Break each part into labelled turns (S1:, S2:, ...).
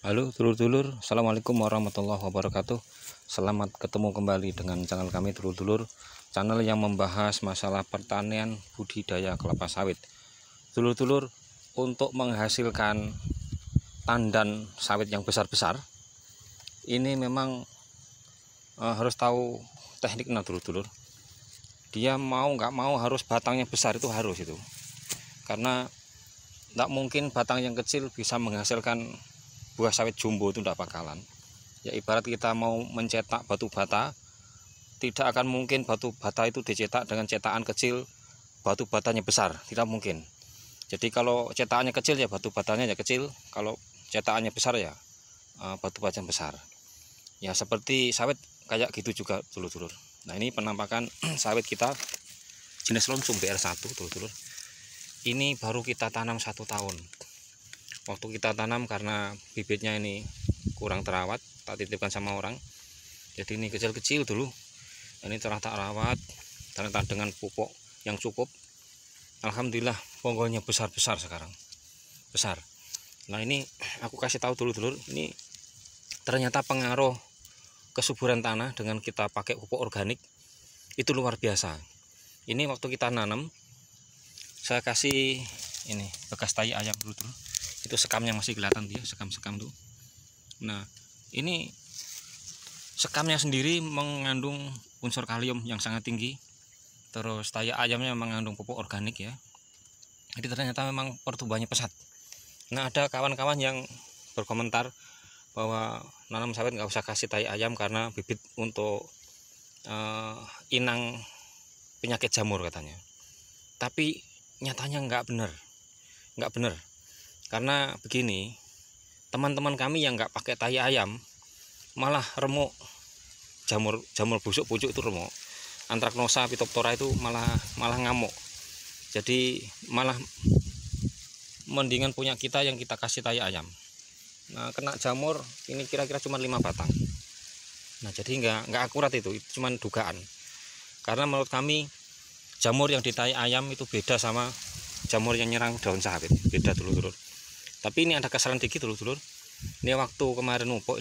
S1: Halo dulur-dulur, assalamualaikum warahmatullahi wabarakatuh. Selamat ketemu kembali dengan channel kami dulur-dulur, channel yang membahas masalah pertanian budidaya kelapa sawit. Dulur-dulur, untuk menghasilkan tandan sawit yang besar-besar, ini memang harus tahu tekniknya dulur-dulur. Dia mau nggak mau harus batangnya besar, itu harus itu, karena tidak mungkin batang yang kecil bisa menghasilkan buah sawit jumbo, itu tidak bakalan. Ya ibarat kita mau mencetak batu bata, tidak akan mungkin batu bata itu dicetak dengan cetakan kecil, batu batanya besar, tidak mungkin. Jadi kalau cetakannya kecil ya batu batanya ya kecil, kalau cetakannya besar ya batu batanya besar. Ya seperti sawit kayak gitu juga dulur-dulur. Nah ini penampakan sawit kita jenis Lonsum BR1 dulur-dulur. Ini baru kita tanam 1 tahun. Waktu kita tanam karena bibitnya ini kurang terawat, tak titipkan sama orang, jadi ini kecil-kecil dulu. Ini telah tak rawat, ternyata dengan pupuk yang cukup, alhamdulillah ponggolnya besar-besar sekarang, besar. Nah ini aku kasih tahu dulu ini ternyata pengaruh kesuburan tanah dengan kita pakai pupuk organik itu luar biasa. Ini waktu kita nanam, saya kasih ini bekas tai ayam dulu, itu sekamnya masih kelihatan, dia sekam-sekam tuh. Nah ini sekamnya sendiri mengandung unsur kalium yang sangat tinggi, terus tai ayamnya mengandung pupuk organik ya. Jadi ternyata memang pertumbuhannya pesat. Nah ada kawan-kawan yang berkomentar bahwa nanam sawit nggak usah kasih tai ayam karena bibit untuk inang penyakit jamur katanya. Tapi nyatanya nggak benar. Karena begini, teman-teman kami yang nggak pakai tai ayam malah remuk, jamur busuk pucuk itu remuk, Anthracnosa phytophthora itu malah ngamuk. Jadi malah mendingan punya kita yang kita kasih tai ayam. Nah kena jamur ini kira-kira cuma 5 batang. Nah jadi nggak akurat, itu cuma dugaan. Karena menurut kami jamur yang di tai ayam itu beda sama jamur yang nyerang daun sawit, beda dulur-dulur. Tapi ini ada kesalahan dikit dulur-dulur. Ini waktu kemarin pupuk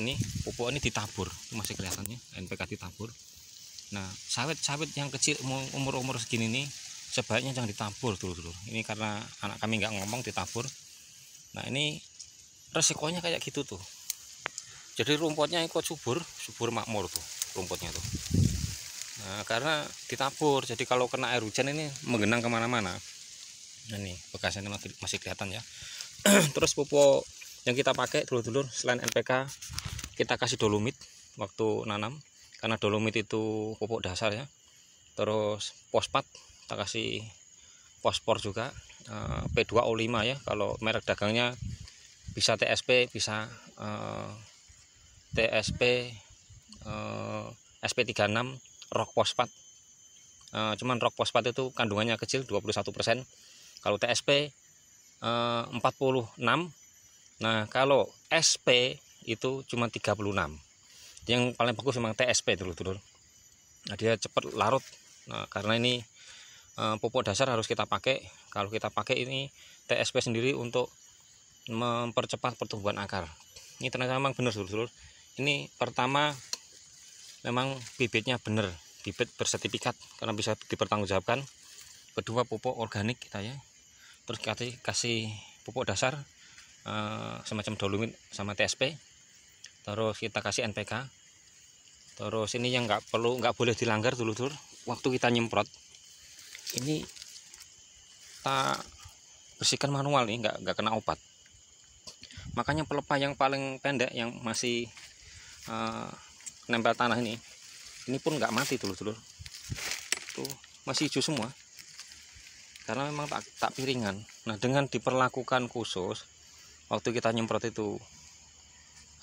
S1: ini ditabur, masih kelihatannya NPK ditabur. Nah sawit-sawit yang kecil umur segini ini sebaiknya jangan ditabur dulur-dulur. Ini karena anak kami nggak ngomong ditabur. Nah ini resikonya kayak gitu tuh. Jadi rumputnya ikut subur makmur tuh rumputnya tuh. Nah karena ditabur, jadi kalau kena air hujan ini menggenang kemana-mana. Nah ini bekasnya masih kelihatan ya. Terus pupuk yang kita pakai dulur-dulur selain NPK, kita kasih dolomit waktu nanam, karena dolomit itu pupuk dasar ya. Terus fosfat kita kasih fosfor juga, P2O5 ya, kalau merek dagangnya bisa TSP, bisa TSP, SP36, rock fosfat. Cuman rock fosfat itu kandungannya kecil 21%, kalau TSP 46. Nah kalau SP itu cuma 36. Yang paling bagus memang TSP dulur-dulur. Nah dia cepat larut. Nah karena ini pupuk dasar harus kita pakai. Kalau kita pakai ini TSP sendiri untuk mempercepat pertumbuhan akar. Ini ternyata memang benar dulur-dulur. Ini pertama memang bibitnya benar, bibit bersertifikat karena bisa dipertanggungjawabkan. Kedua pupuk organik kita ya. Terus kasih pupuk dasar semacam dolomit sama TSP. Terus kita kasih NPK. Terus ini yang nggak boleh dilanggar dulur-dulur, waktu kita nyemprot ini tak bersihkan manual nih, nggak kena obat. Makanya pelepah yang paling pendek yang masih nempel tanah ini pun nggak mati dulur-dulur, tuh masih hijau semua karena memang tak piringan. Nah dengan diperlakukan khusus, waktu kita nyemprot itu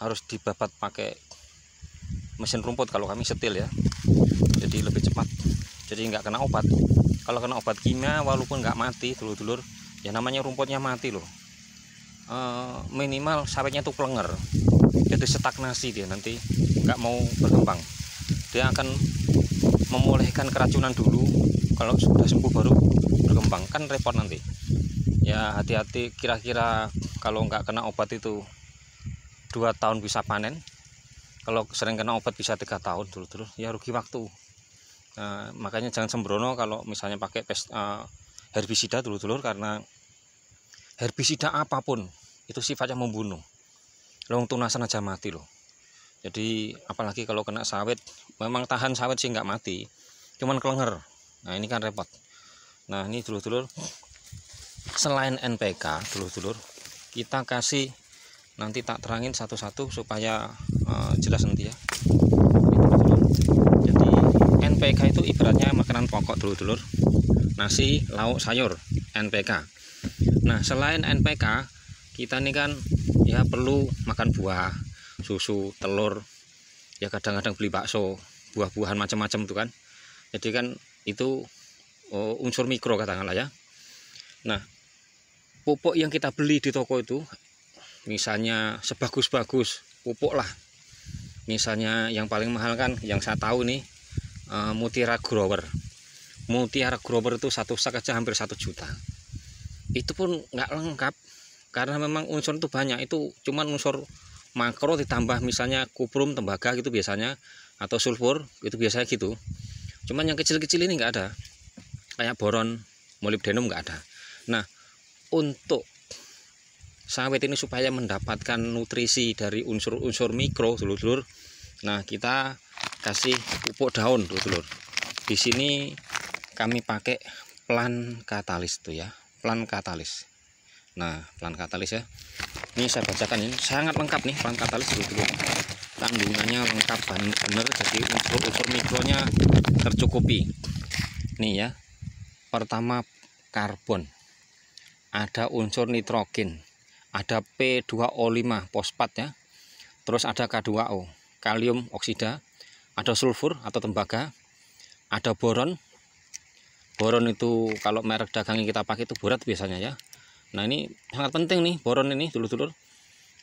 S1: harus dibabat pakai mesin rumput, kalau kami setil ya, jadi lebih cepat, jadi nggak kena obat. Kalau kena obat kimia walaupun nggak mati dulur-dulur, ya namanya rumputnya mati loh, minimal sawitnya tuh pelenger, jadi stagnasi, dia nanti nggak mau berkembang. Dia akan memulihkan keracunan dulu, kalau sudah sembuh baru berkembang, kan repot nanti ya. Hati-hati, kira-kira kalau nggak kena obat itu 2 tahun bisa panen, kalau sering kena obat bisa 3 tahun dulu-dulu, ya rugi waktu. Makanya jangan sembrono kalau misalnya pakai herbisida dulu-dulu, karena herbisida apapun itu sifatnya membunuh. Long tunasan aja mati loh. Jadi apalagi kalau kena sawit, memang tahan sawit sih nggak mati, cuman kelenger. Nah ini kan repot. Nah ini dulur-dulur, selain NPK dulur-dulur, kita kasih, nanti tak terangin satu-satu supaya jelas nanti ya. Jadi NPK itu ibaratnya makanan pokok dulur-dulur, nasi, lauk, sayur, NPK. Nah selain NPK, kita ini kan ya perlu makan buah, susu, telur, ya kadang-kadang beli bakso, buah-buahan macam-macam tuh kan. Jadi kan itu unsur mikro katakanlah ya. Nah pupuk yang kita beli di toko itu, misalnya sebagus-bagus pupuk lah, misalnya yang paling mahal kan yang saya tahu nih Mutiara Grower. Mutiara Grower itu satu sak aja hampir 1 juta. Itu pun nggak lengkap, karena memang unsur itu banyak. Itu cuman unsur makro ditambah misalnya kuprum, tembaga gitu biasanya, atau sulfur itu biasanya gitu. Cuman yang kecil-kecil ini nggak ada, kayak boron, molibdenum nggak ada. Nah untuk sawit ini supaya mendapatkan nutrisi dari unsur-unsur mikro dulur-dulur, nah kita kasih pupuk daun dulur-dulur. Di sini kami pakai Plant Catalyst tuh ya, Plant Catalyst. Nah Plant Catalyst ya, ini saya bacakan, ini sangat lengkap nih Plant Catalyst dulur-dulur. Kandungannya lengkap bener, jadi unsur-unsur mikronya tercukupi. Nih ya, pertama karbon, ada unsur nitrogen, ada P2O5 fosfat ya, terus ada K2O, kalium oksida, ada sulfur atau tembaga, ada boron. Boron itu kalau merek dagang yang kita pakai itu borat biasanya ya. Nah ini sangat penting nih boron ini dulur-dulur,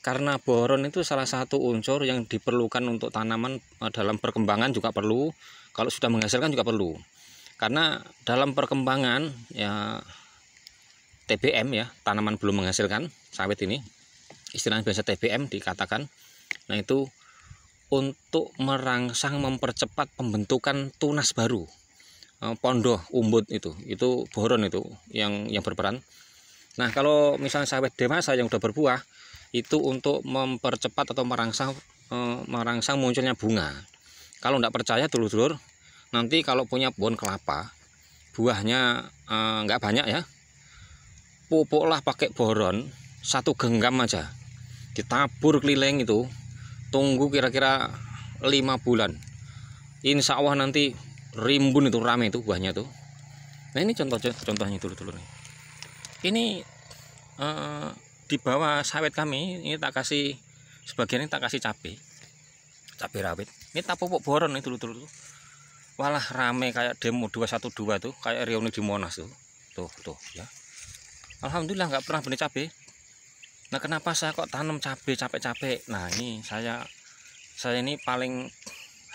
S1: karena boron itu salah satu unsur yang diperlukan untuk tanaman dalam perkembangan juga perlu, kalau sudah menghasilkan juga perlu. Karena dalam perkembangan ya TBM ya, tanaman belum menghasilkan, sawit ini istilahnya biasa TBM dikatakan. Nah itu untuk merangsang, mempercepat pembentukan tunas baru, pondoh, umbut, itu boron itu yang berperan. Nah kalau misalnya sawit dewasa yang udah berbuah, itu untuk mempercepat atau merangsang munculnya bunga. Kalau tidak percaya dulur-dulur, nanti kalau punya pohon kelapa, buahnya nggak banyak ya, pupuklah pakai boron 1 genggam aja, ditabur keliling itu, tunggu kira-kira 5 bulan, insya Allah nanti rimbun itu, rame itu buahnya tuh. Nah ini contohnya dulu nih. Ini di bawah sawit kami ini tak kasih, sebagian ini tak kasih cabai rawit, ini tak pupuk boron itu dulu. Walah rame kayak demo 212 tuh, kayak reuni di Monas tuh ya. Alhamdulillah nggak pernah benih cabai. Nah kenapa saya kok tanam cabai capek-capek? Nah ini saya ini paling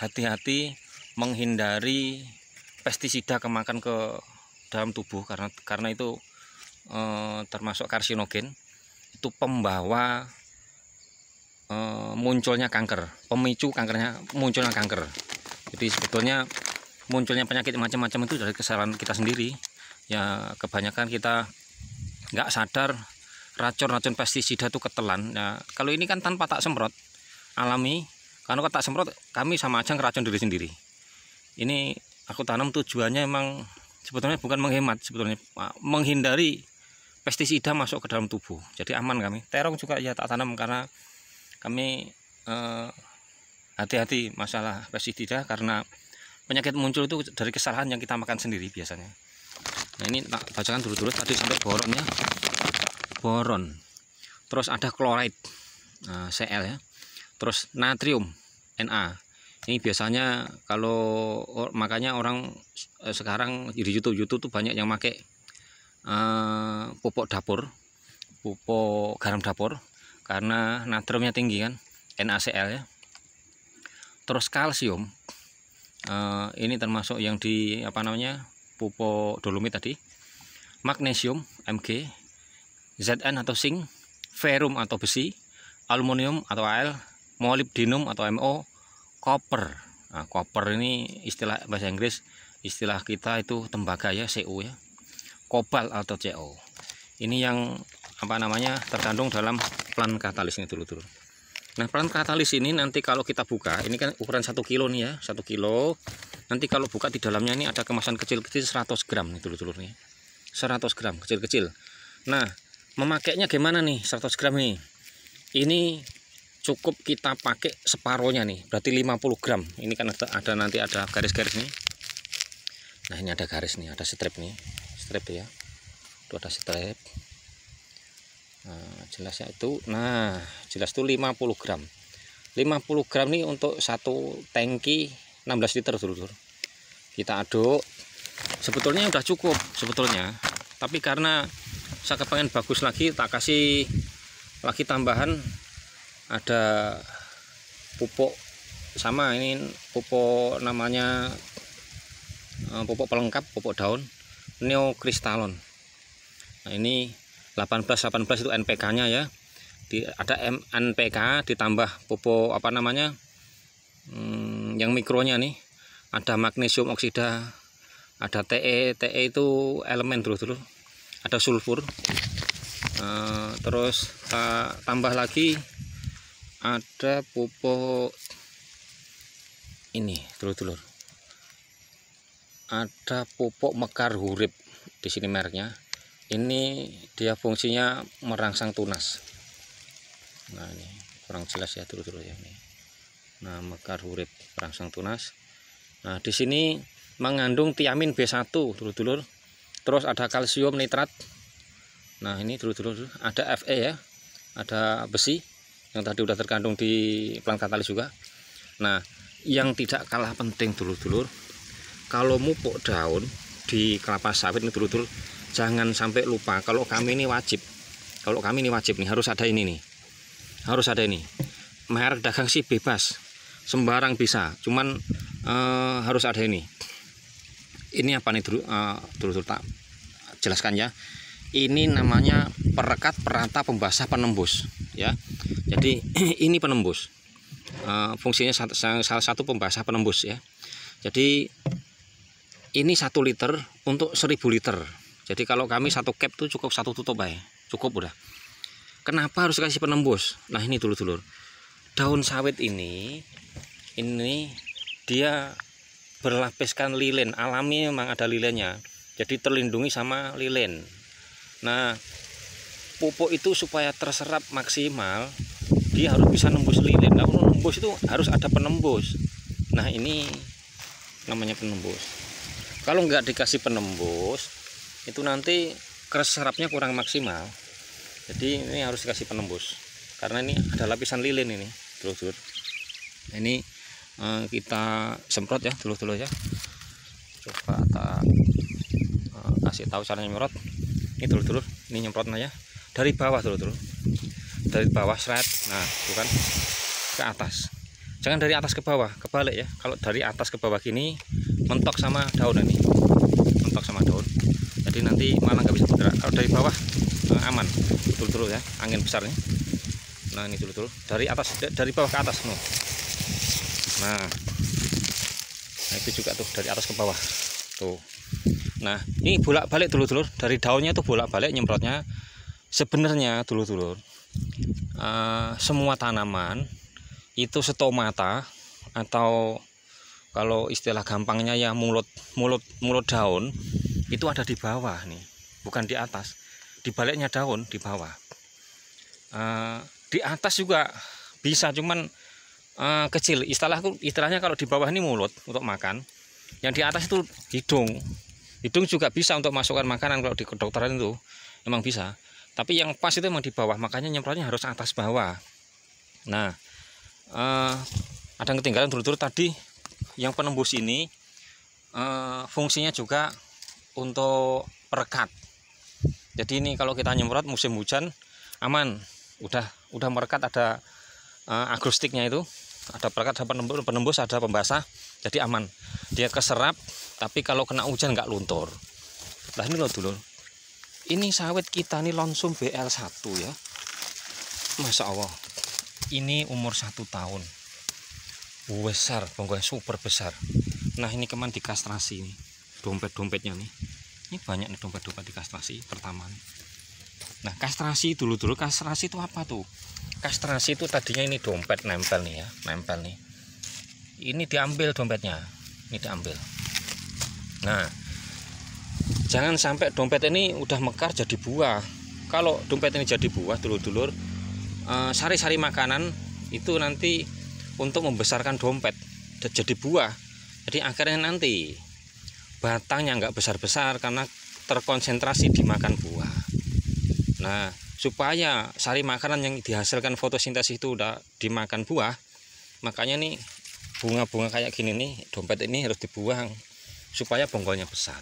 S1: hati-hati menghindari pestisida kemakan ke dalam tubuh, karena itu termasuk karsinogen, itu pembawa munculnya kanker, pemicu kankernya, munculnya kanker. Jadi sebetulnya munculnya penyakit macam-macam itu dari kesalahan kita sendiri ya. Kebanyakan kita nggak sadar racun-racun pestisida itu ketelan. Nah, kalau ini kan tanpa tak semprot, alami. Karena kalau tak semprot, kami sama aja ngeracun diri sendiri. Ini aku tanam tujuannya emang sebetulnya bukan menghemat, sebetulnya menghindari pestisida masuk ke dalam tubuh. Jadi aman kami. Terong juga ya tak tanam karena kami hati-hati masalah pestisida, karena penyakit muncul itu dari kesalahan yang kita makan sendiri biasanya. Nah ini tak bacakan dulu tadi sampai boron ya, boron, terus ada chloride Cl ya, terus natrium Na. Ini biasanya kalau makanya orang sekarang di YouTube tuh banyak yang pakai pupuk dapur, pupuk garam dapur, karena natriumnya tinggi kan, NaCl ya. Terus kalsium, ini termasuk yang di pupuk dolomit tadi. Magnesium Mg, Zn atau zinc, ferrum atau besi, aluminium atau Al, molybdenum atau Mo, copper. Nah, copper ini istilah bahasa Inggris, istilah kita itu tembaga ya, Co ya. Kobalt atau Co. Ini yang apa namanya terkandung dalam plant katalis ini dulu. Nah, plant katalis ini nanti kalau kita buka, ini kan ukuran 1 kilo nih ya, 1 kilo. Nanti kalau buka di dalamnya ini ada kemasan kecil-kecil 100 gram nih dulu nih. 100 gram kecil-kecil. Nah, memakainya gimana nih 100 gram nih? Ini cukup kita pakai separohnya nih, berarti 50 gram. Ini kan ada nanti ada garis-garis nih. Nah, ini ada garis nih, ada strip nih. Strip ya. Itu ada strip. Nah, jelasnya itu, nah jelas itu 50 gram 50 gram nih untuk satu tangki 16 liter dulu. Kita aduk, sebetulnya udah cukup sebetulnya, tapi karena saya kepengen bagus lagi, tak kasih lagi tambahan, ada pupuk sama ini, pupuk namanya pupuk pelengkap, pupuk daun neokristalon. Nah, ini 18 itu NPK-nya ya. Ada NPK ditambah pupuk apa namanya? Yang mikronya nih. Ada magnesium oksida, ada Te itu elemen dulu. Ada sulfur. Terus tambah lagi ada pupuk ini dulu. Ada pupuk mekar hurip di sini mereknya. Ini dia fungsinya merangsang tunas. Nah, ini kurang jelas ya dulu ya ini. Nah, mekar hurip merangsang tunas. Nah, di sini mengandung tiamin B1 dulu. Terus ada kalsium nitrat. Nah, ini dulu ada Fe ya. Ada besi yang tadi udah terkandung di plant katalis juga. Nah, yang tidak kalah penting dulu, kalau mupuk daun di kelapa sawit ini dulu, jangan sampai lupa. Kalau kami ini wajib nih, harus ada ini nih. Harus ada ini. Merek dagang sih bebas, sembarang bisa. Cuman harus ada ini. Ini apa nih dulu tak jelaskan ya. Ini namanya perekat, perata, pembasah, penembus ya. Jadi ini penembus. Fungsinya salah satu pembasah penembus ya. Jadi ini 1 liter untuk 1000 liter. Jadi kalau kami 1 cap tuh cukup 1 tutup ya, cukup udah. Kenapa harus kasih penembus? Nah, ini dulu. Daun sawit ini dia berlapiskan lilin, alami memang ada lilinnya. Jadi terlindungi sama lilin. Nah, pupuk itu supaya terserap maksimal, dia harus bisa nembus lilin. Nah, nembus itu harus ada penembus. Nah, ini namanya penembus. Kalau nggak dikasih penembus, itu nanti keserapnya kurang maksimal. Jadi ini harus dikasih penembus karena ini ada lapisan lilin ini dulu. Ini kita semprot ya dulu ya. Coba tak kasih tahu cara nyemprot. Ini dulu ini nyemprotnya ya dari bawah dulu, dari bawah seret. Nah, bukan ke atas, jangan dari atas ke bawah, kebalik ya. Kalau dari atas ke bawah gini mentok sama daun ini, mentok sama daun, jadi nanti malah nggak bisa bergerak. Kalau dari bawah aman dulu ya, angin besar nih. Nah, ini dulu dari atas, dari bawah ke atas no. Nah, itu juga tuh dari atas ke bawah tuh. Nah, ini bolak-balik dulu dari daunnya tuh bolak-balik nyemprotnya. Sebenarnya dulu semua tanaman itu stomata, atau kalau istilah gampangnya ya mulut daun itu ada di bawah nih, bukan di atas. Di baliknya daun di bawah. Di atas juga bisa, cuman kecil. Istilahnya kalau di bawah ini mulut untuk makan, yang di atas itu hidung. Hidung juga bisa untuk masukkan makanan kalau di kedokteran itu emang bisa. Tapi yang pas itu emang di bawah, makanya nyemprotnya harus atas bawah. Nah, ada yang ketinggalan dulu tadi, yang penembus ini fungsinya juga untuk perekat. Jadi ini kalau kita nyemprot musim hujan aman, udah merekat, ada agrostiknya itu, ada perekat, ada penembus, ada pembasah, jadi aman. Dia keserap, tapi kalau kena hujan nggak luntur. Nah, ini loh dulu. Ini sawit kita nih Lonsum BL1 ya. Masya Allah. Ini umur 1 tahun, besar, bongkoknya super besar. Nah ini kemarin dikastrasi nih, dompet-dompetnya nih. Ini banyak nih dompet-dompet dikastrasi pertama nih. Nah kastrasi dulu kastrasi itu apa tuh? Kastrasi itu tadinya ini dompet nempel nih ya, nempel nih. Ini diambil dompetnya, ini diambil. Nah jangan sampai dompet ini udah mekar jadi buah. Kalau dompet ini jadi buah, dulur-dulur, sari-sari makanan itu nanti untuk membesarkan dompet jadi buah. Jadi akhirnya nanti batangnya nggak besar-besar karena terkonsentrasi dimakan buah. Nah supaya sari makanan yang dihasilkan fotosintesis itu udah dimakan buah, makanya nih bunga-bunga kayak gini nih, dompet ini harus dibuang supaya bonggolnya besar.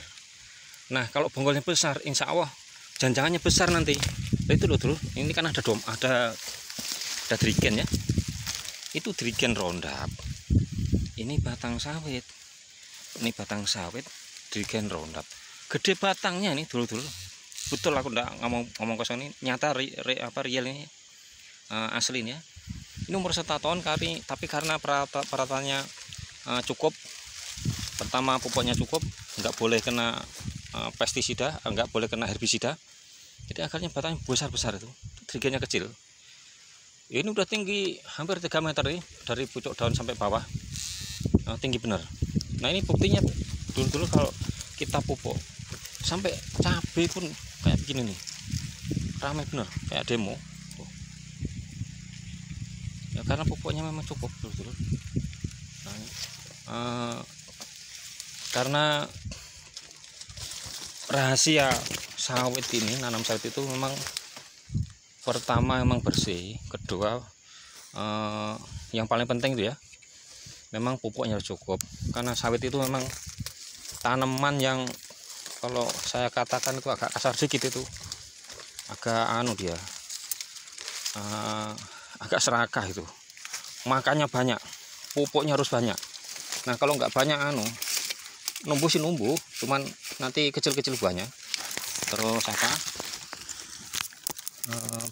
S1: Nah kalau bonggolnya besar, insya Allah janjangannya besar nanti. Itu loh dulu, ini kan ada drigen ya, itu drigen rondap. Ini batang sawit, drigen rondap. Gede batangnya nih dulu. Betul, aku nggak ngomong kosong, ini nyata real ini, asli ini ya. Ini umur 1 tahun tapi karena perawatannya cukup. Pertama pupuknya cukup, nggak boleh kena pestisida, nggak boleh kena herbisida. Jadi akhirnya batangnya besar itu, drigennya kecil. Ini udah tinggi hampir 3 meter nih, dari pucuk daun sampai bawah, tinggi bener. Nah ini buktinya dulu kalau kita pupuk sampai cabai pun kayak begini nih, ramai bener kayak demo. Ya karena pupuknya memang cukup dulu. Nah, karena rahasia sawit ini, nanam sawit itu memang pertama memang bersih, kedua yang paling penting itu ya memang pupuknya harus cukup. Karena sawit itu memang tanaman yang kalau saya katakan itu agak kasar sedikit, itu agak dia agak serakah itu, makannya banyak, pupuknya harus banyak. Nah kalau nggak banyak numbuh, cuman nanti kecil-kecil buahnya. Terus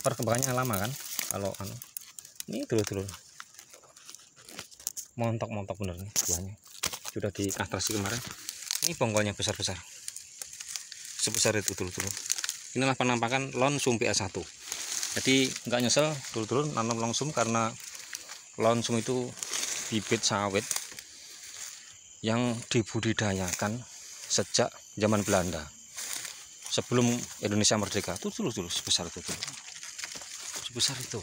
S1: perkembangannya lama kan kalau ini dulu montok bener nih buahnya, sudah dikastrasi kemarin. Ini bonggolnya besar-besar sebesar itu dulu. Inilah penampakan lonsum PA1. Jadi nggak nyesel dulu nanam lonsum, karena lonsum itu bibit sawit yang dibudidayakan sejak zaman Belanda, sebelum Indonesia merdeka. Tuh dulu sebesar itu.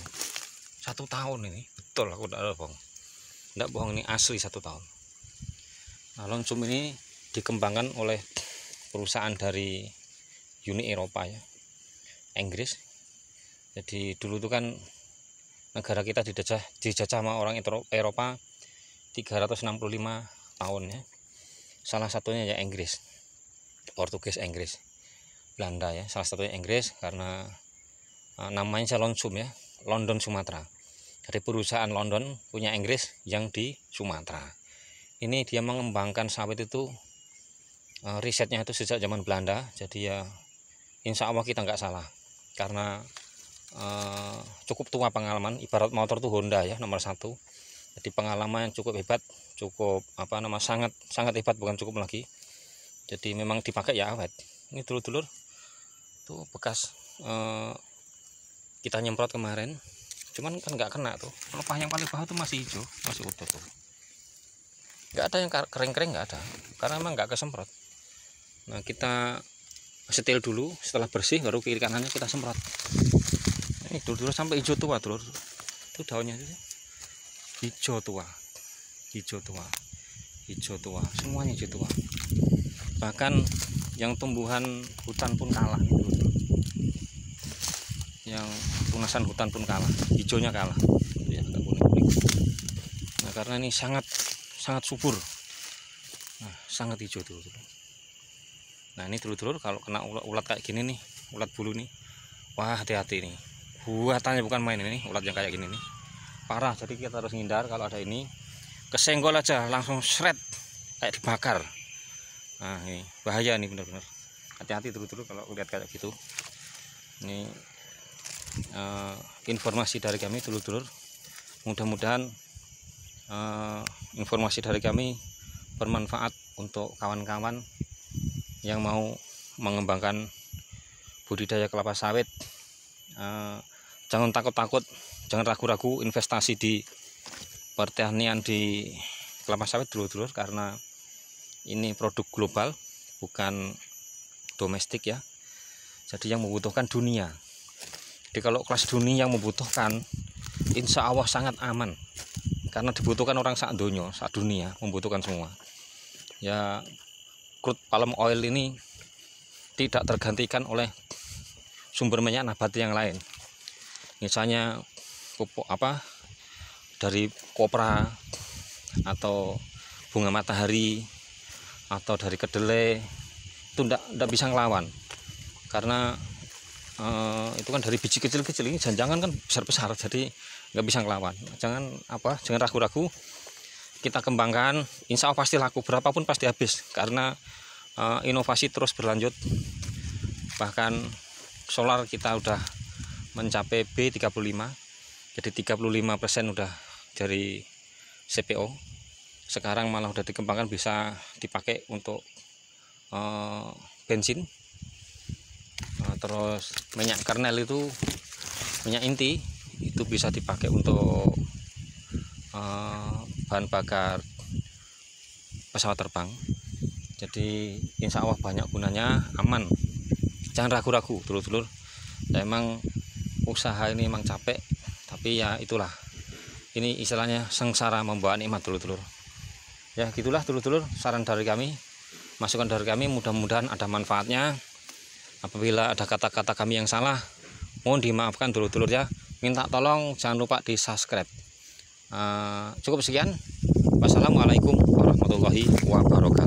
S1: 1 tahun ini, betul, aku tidak bohong, ini asli 1 tahun. Nah lonsum ini dikembangkan oleh perusahaan dari Uni Eropa ya, Inggris. Jadi dulu itu kan negara kita dijajah sama orang Eropa 365 tahun ya. Salah satunya ya Inggris, Portugis, Inggris, Belanda ya. Salah satunya Inggris karena namanya lonsum ya, London Sumatera. Dari perusahaan London punya Inggris yang di Sumatera. Ini dia mengembangkan sawit itu, risetnya itu sejak zaman Belanda. Jadi ya insya Allah kita nggak salah, karena cukup tua pengalaman. Ibarat motor tuh Honda ya, nomor 1. Jadi pengalaman yang cukup hebat, sangat hebat, bukan cukup lagi. Jadi memang dipakai ya awet. Ini dulur-dulur tuh bekas kita nyemprot kemarin, cuman kan nggak kena tuh. Pelepah yang paling bawah tuh masih hijau, masih utuh tuh, nggak ada yang kering-kering, nggak ada, karena memang nggak kesemprot. Nah kita setel dulu, setelah bersih baru kiri kanannya kita semprot. Ini dulu sampai hijau tua dulu, itu daunnya itu hijau tua, semuanya hijau tua. Bahkan yang tumbuhan hutan pun kalah, yang tunasan hutan pun kalah, hijaunya kalah ya, kuning. Nah karena ini sangat subur, nah sangat hijau dulu. Nah ini dulu kalau kena ulat kayak gini nih, ulat bulu nih, wah hati-hati nih, buatannya bukan main ini. Ulat yang kayak gini nih parah, jadi kita harus hindar. Kalau ada ini kesenggol aja langsung shred kayak dibakar. Nah ini bahaya nih, bener-bener hati-hati dulu kalau lihat kayak gitu. Ini informasi dari kami dulur-dulur. Mudah-mudahan informasi dari kami bermanfaat untuk kawan-kawan yang mau mengembangkan budidaya kelapa sawit. Jangan takut-takut, jangan ragu-ragu investasi di pertanian di kelapa sawit dulur-dulur, karena ini produk global bukan domestik ya. Jadi yang membutuhkan dunia. Jadi kalau kelas dunia yang membutuhkan, insya Allah sangat aman, karena dibutuhkan orang sak donya, sak dunia membutuhkan semua. Ya, crude palm oil ini tidak tergantikan oleh sumber minyak nabati yang lain. Misalnya pupuk dari kopra atau bunga matahari atau dari kedelai, itu tidak bisa ngelawan, karena itu kan dari biji kecil-kecil, ini jangan kan besar-besar, jadi nggak bisa ngelawan. Jangan ragu-ragu, kita kembangkan, insya Allah pasti laku, berapapun pasti habis, karena inovasi terus berlanjut. Bahkan solar kita udah mencapai B35, jadi 35% udah dari CPO. Sekarang malah udah dikembangkan bisa dipakai untuk bensin. Terus minyak kernel itu, minyak inti itu bisa dipakai untuk bahan bakar pesawat terbang. Jadi insya Allah banyak gunanya, aman. Jangan ragu-ragu dulur-dulur. Ya, emang usaha ini emang capek, tapi ya itulah, ini istilahnya sengsara membawa nikmat dulur-dulur. Ya gitulah dulur-dulur, saran dari kami, masukan dari kami, mudah-mudahan ada manfaatnya. Apabila ada kata-kata kami yang salah, mohon dimaafkan dulur-dulur ya. Minta tolong jangan lupa di subscribe. Cukup sekian. Wassalamualaikum warahmatullahi wabarakatuh.